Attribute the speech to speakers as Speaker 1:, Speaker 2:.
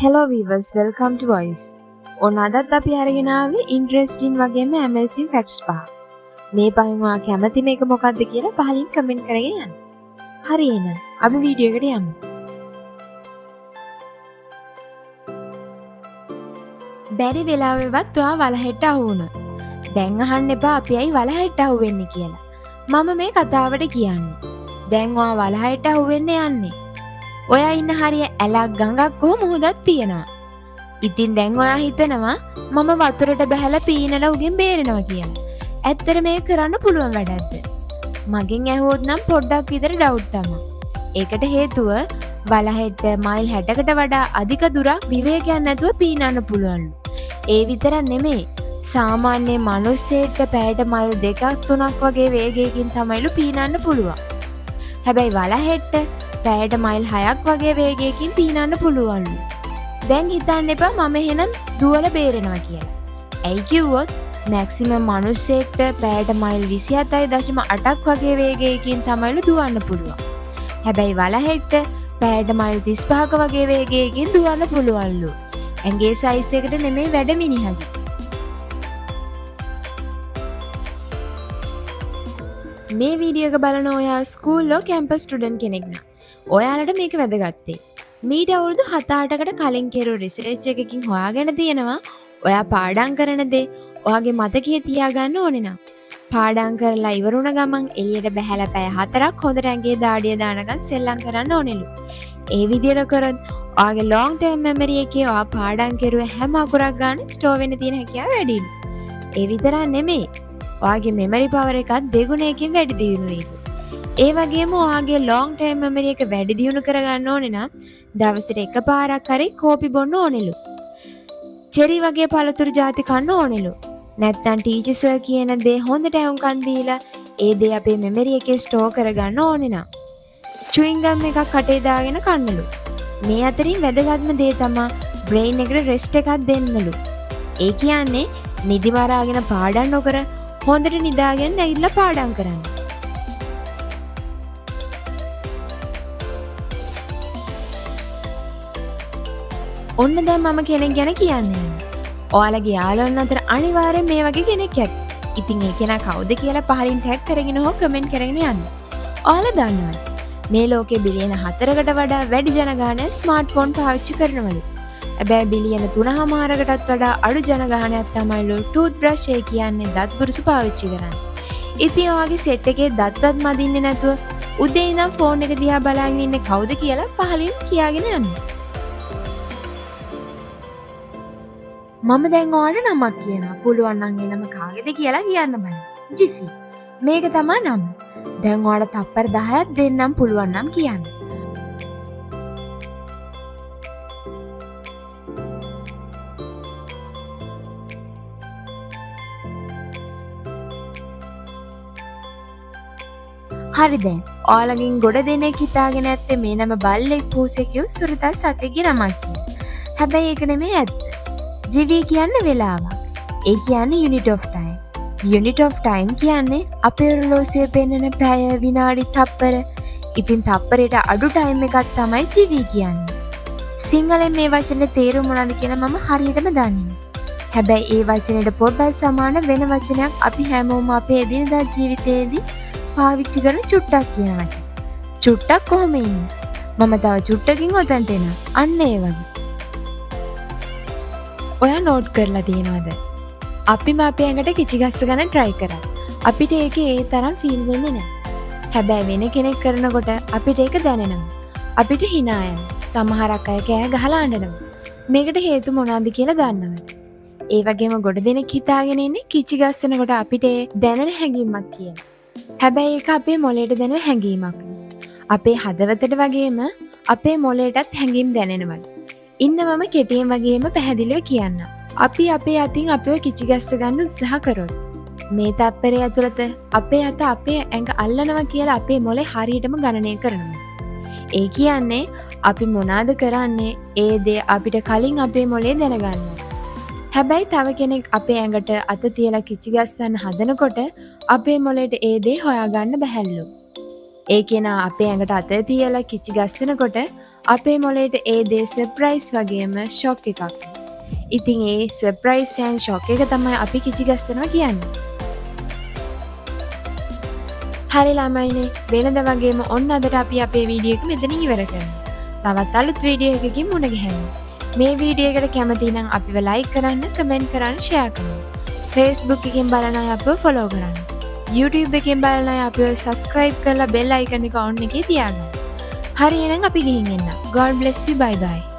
Speaker 1: Hello viewers, welcome to Voice. ඔන්න අදත් අපි අරගෙන ආවේ ඉන්ටරෙස්ටිං වගේම ඇමේසින් ෆැක්ට්ස් පහ. මේ පහෙන් ඔයා කැමති මේක මොකක්ද කියලා පහලින් කමෙන්ට් කරගෙන යන්න. හරි එහෙනම් අපි වීඩියෝ එකට යමු. බැරි වෙලාවෙවත් ඔයා වලහෙට්ට අහු වුණා. දැන් අහන්න එපා අපි ඇයි වලහෙට්ට අහු වෙන්නේ කියලා. මම මේ කතාවට කියන්නේ. දැන් ඔයා වලහෙට්ට අහු වෙන්න යන්නේ. ඔයා ඉන්න හරිය ඇලක් ගඟක් කො මුහුදක් තියෙනවා. ඉතින් දැන් ඔයා හිතනවා මම වතුරට බැහැලා පීනලා උගෙන් බේරෙනවා කියලා. ඇත්තට මේක කරන්න පුළුවන් වැඩක්ද? මගෙන් ඇහුවොත් නම් පොඩ්ඩක් විතර ඩවුට් තමයි. ඒකට හේතුව වලහෙට්ට මයිල් 60කට වඩා අධික දුරක් විවේකයක් නැතුව පීනන්න පුළුවන්ලු. ඒ විතරක් නෙමෙයි. සාමාන්‍ය මිනිස්සෙක්ට පැයට මයිල් 2ක් 3ක් වගේ වේගයකින් තමයිලු පීනන්න පුළුවන්. හැබැයි වලහෙට්ට පැයට මයිල් 6ක් වගේ වේගයකින් පීනන්න පුළුවන්ලු. දැන් හිතන්න එපා මම එහෙනම් දුවලා බේරෙනවා කියලා. ඇයි කිව්වොත් මැක්සිමම් මිනිස්සෙක්ට පැයට මයිල් 27.8ක් වගේ වේගයකින් තමයිලු දුවන්න පුළුවන්. හැබැයි වලහෙට්ට පැයට මයිල් 35ක වගේ වේගයකින් දුවන්න පුළුවන්ලු. ඇඟේ සයිස් එකට නෙමෙයි වැඩ මිනිහගේ. මේ වීඩියෝ එක බලන ඔයා ස්කූල් ලෝ කැම්පස් ස්ටුඩන්ට් කෙනෙක් නම් ඔයාලට මේක වැදගත්තේ. මීට අවුරුදු 7-8කට කලින් කෙරුව රිසර්ච් එකකින් හොයාගෙන තියෙනවා ඔයා පාඩම් කරන දේ ඔයාගේ මතකයේ තියාගන්න ඕනේ නම් පාඩම් කරලා ඉවරුණ ගමන් එළියට බහැලා පැය 4ක් හොඳට ඇඟේ දාඩිය දානකම් සෙල්ලම් කරන්න ඕනෙලු. ඒ විදිහට කරොත් ඔයාගේ long term memory එකේ ඔයා පාඩම් කරුව හැම අකුරක් ගන්න ස්ටෝර් වෙන්න තියෙන හැකියාව වැඩිලු. ඒ විතරක් නෙමෙයි. ඔයාගේ memory power එකත් දෙගුණයකින් වැඩි දියුණු වෙයි. ඒ වගේම ඔයාගේ long term memory එක වැඩි දියුණු කරගන්න ඕනේ නම් දවසට එකපාරක් හරි කෝපි බොන්න ඕනෙලු. චෙරි වගේ පළතුරු ಜಾති කන්න ඕනෙලු. නැත්තම් ටීචර් සර් කියන දේ හොඳට අහුම්කන් දීලා ඒ දේ අපේ memory එකේ ස්ටෝර් කරගන්න ඕනේ නම් chewing gum එකක් කටේ දාගෙන කන්නලු. මේ අතරින් වැදගත්ම දේ තමයි brain එකට rest එකක් දෙන්නලු. ඒ කියන්නේ නිදි මරාගෙන පාඩම් නොකර හොඳට නිදාගෙන නැගිටලා පාඩම් කරන්න. ඔන්න දැන් මම කෙනෙක් ගැන කියන්න යන්නේ. ඔයාලගේ යාළුවන් අතර අනිවාර්යෙන් මේ වගේ කෙනෙක් ඇති. ඉතින් ඒ කෙනා කවුද කියලා පහලින් ටැග් කරගෙන හෝ කමෙන්ට් කරගෙන යන්න. ඔයාලා දන්නවද? මේ ලෝකේ බිලියන 4කට වඩා වැඩි ජනගහනයක් ස්මාර්ට්ෆෝන් පාවිච්චි කරනවලු. හැබැයි බිලියන 3.5කටත් වඩා අඩු ජනගහනයක් තමයිලු ටූත් බ්‍රෂ් එක කියන්නේ දත් බුරුසු පාවිච්චි කරන්නේ. ඉතින් ඔයාගේ සෙට් එකේ දත්වත් මදින්නේ නැතුව උදේ ඉඳන් ෆෝන් එක දිහා බලාගෙන ඉන්නේ කවුද කියලා පහලින් කියාගෙන යන්න. මම දැන් ඔයාලට නමක් කියනවා. පුළුවන් නම් ඒ නම කාගේද කියලා කියන්න බෑ. ජිෆි. මේක තමයි නම. දැන් ඔයාලට තප්පර 10ක් දෙන්නම් පුළුවන් නම් කියන්න. හරි දැන්. ඔයාලගෙන් ගොඩ දෙනෙක් හිතාගෙන ඇත්තේ මේ නම බල්ලෙක් පූසෙක් සුරතල් සතෙක්ගේ නමක් කියලා. හැබැයි ඒක නෙමෙයි ඇත්ත. ජීවි කියන්නේ වෙලාවක්. ඒ කියන්නේ unit of time. unit of time කියන්නේ අපේ ඔරලෝසුවේ පෙන්වන පැය, විනාඩි, තප්පර. ඉතින් තප්පරයට අඩු ටයිම් එකක් තමයි ජීවි කියන්නේ. සිංහලෙන් මේ වචනේ තේරුම මොනවද කියලා මම හරියටම දන්නේ නැහැ. හැබැයි ඒ වචනේට පොඩ්ඩක් සමාන වෙන වචනයක් අපි හැමෝම අපේ එදිනදා ජීවිතේදී පාවිච්චි කරන චුට්ටක් කියන වචන. චුට්ටක් කොහොම ඉන්නේ? මම තව චුට්ටකින් ඔතනට එනවා. අන්න ඒ වගේ. ඔයා නෝට් කරලා තියෙනවද? අපිම අපේ ඇඟට කිචි ගස්ස ගන්න try කරා. අපිට ඒකේ ඒ තරම් feel වෙන්නේ නැහැ. හැබැයි වෙන කෙනෙක් කරනකොට අපිට ඒක දැනෙනවා. අපිට hina යනවා. සමහරක් අය කෑ ගහලා අඬනවා. මේකට හේතු මොනවද කියලා දන්නවද? ඒ වගේම ගොඩ දෙනෙක් හිතාගෙන ඉන්නේ කිචි ගස්සනකොට අපිට දැනෙන හැඟීමක් කියලා. හැබැයි ඒක අපේ මොළයට දැනෙන හැඟීමක්. අපේ හදවතට වගේම අපේ මොළයටත් හැඟීම් දැනෙනවා. ඉන්න මම කෙටියෙන් වගේම පැහැදිලිව කියන්න. අපි අපේ අතින් අපිව කිචි ගස්ස ගන්න උත්සාහ කරොත් මේ තප්පරය ඇතුළත අපේ අත අපේ ඇඟ අල්ලනවා කියලා අපේ මොළේ හරියටම ගණනය කරනවා. ඒ කියන්නේ අපි මොනවාද කරන්නේ ඒ දේ අපිට කලින් අපේ මොළේ දැනගන්නවා. හැබැයි තව කෙනෙක් අපේ ඇඟට අත තියලා කිචි ගස්සන්න හදනකොට අපේ මොළේට ඒ දේ හොයාගන්න බැහැලු. ඒ කෙනා අපේ ඇඟට අත තියලා කිචි ගස්සනකොට අපේ මොලේට ඒ දේ සර්ප්‍රයිස් වගේම ෂොක් එකක්. ඉතින් ඒ සර්ප්‍රයිස් ඇන් ෂොක් එක තමයි අපි කිචිගස්සනවා කියන්නේ. හරි ළමයිනේ, වෙනද වගේම ඔන්න අදට අපි අපේ වීඩියෝ එක මෙතනින් ඉවර කරනවා. තවත් අලුත් වීඩියෝ එකකින් මුණ ගැහෙමු. මේ වීඩියෝ එකට කැමති නම් අපිව ලයික් කරන්න, කමෙන්ට් කරන්න, ෂෙයා කරන්න. Facebook එකෙන් බලන අය අපිව ෆලෝ කරන්න. YouTube එකෙන් බලන අය අපිව subscribe කරලා bell icon එක on එකේ තියාගන්න. හරි එහෙනම් අපි ගිහින් එන්න. God bless you. Bye bye.